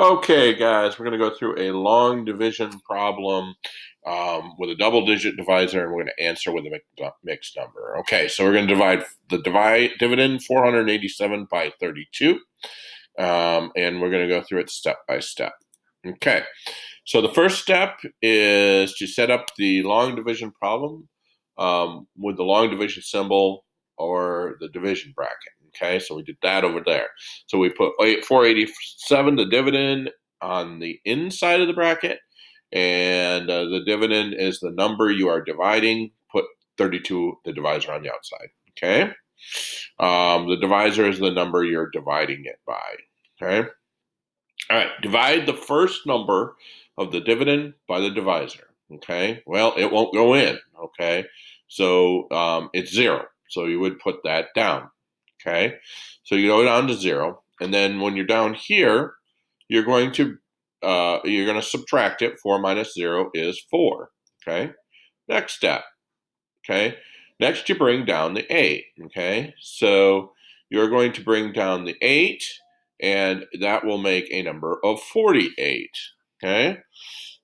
Okay, guys, we're going to go through a long division problem with a double-digit divisor, and we're going to answer with a mixed number. Okay, so we're going to divide dividend 487 by 32, and we're going to go through it step by step. Okay, so the first step is to set up the long division problem with the long division symbol or the division bracket. Okay, so we did that over there. So we put 487, the dividend, on the inside of the bracket, and the dividend is the number you are dividing. Put 32, the divisor, on the outside. Okay, the divisor is the number you're dividing it by. Okay, all right, divide the first number of the dividend by the divisor. Okay, well, it won't go in. Okay, so it's 0. So you would put that down. Okay, so you go down to 0, and then when you're down here, you're going to subtract it. 4 minus 0 is 4. Okay, next step. Okay, next you bring down the 8. Okay, so you're going to bring down the 8, and that will make a number of 48. Okay,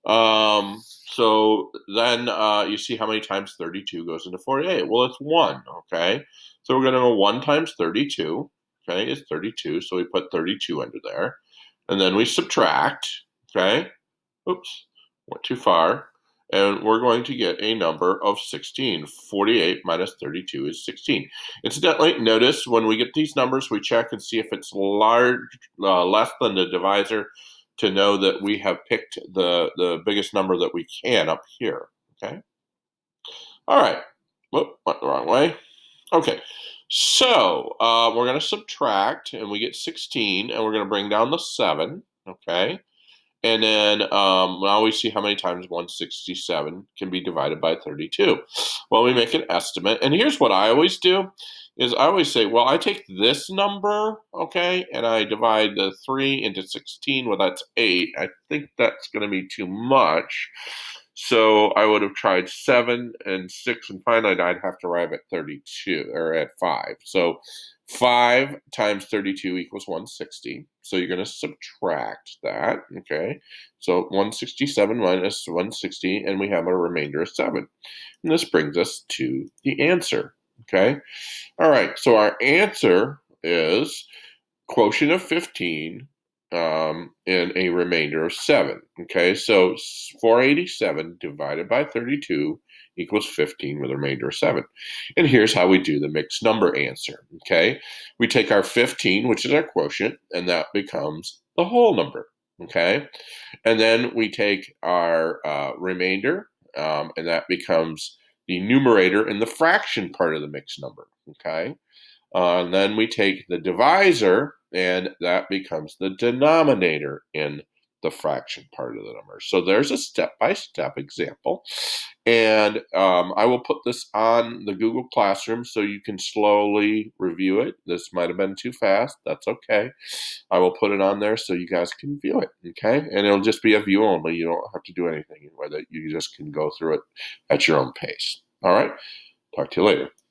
so then you see how many times 32 goes into 48. Well, it's 1. Okay, so we're going to go 1 times 32. Okay, is 32, so we put 32 under there, and then we subtract. Okay, oops, went too far. And we're going to get a number of 16. 48 minus 32 is 16. Incidentally, notice when we get these numbers, we check and see if it's less than the divisor, to know that we have picked the biggest number that we can up here. Okay. All right. Whoop, went the wrong way. Okay. So we're going to subtract, and we get 16, and we're going to bring down the 7. Okay. And then now we see how many times 167 can be divided by 32. Well, we make an estimate. And here's what I always do is I always say, well, I take this number, okay, and I divide the 3 into 16. Well, that's 8. I think that's going to be too much. So I would have tried 7 and 6, and finally I'd have to arrive at 32, or at 5. So 5 times 32 equals 160. So you're going to subtract that, okay? So 167 minus 160, and we have a remainder of 7. And this brings us to the answer, okay? All right, so our answer is quotient of 15 and a remainder of 7. Okay, so 487 divided by 32 equals 15 with a remainder of 7. And here's how we do the mixed number answer. Okay, we take our 15, which is our quotient, and that becomes the whole number. Okay, and then we take our remainder, and that becomes the numerator in the fraction part of the mixed number. Okay, and then we take the divisor, and that becomes the denominator in the fraction part of the number. So there's a step-by-step example. And I will put this on the Google Classroom so you can slowly review it. This might have been too fast. That's okay. I will put it on there so you guys can view it, okay? And it'll just be a view only. You don't have to do anything with it. You just can go through it at your own pace. All right? Talk to you later.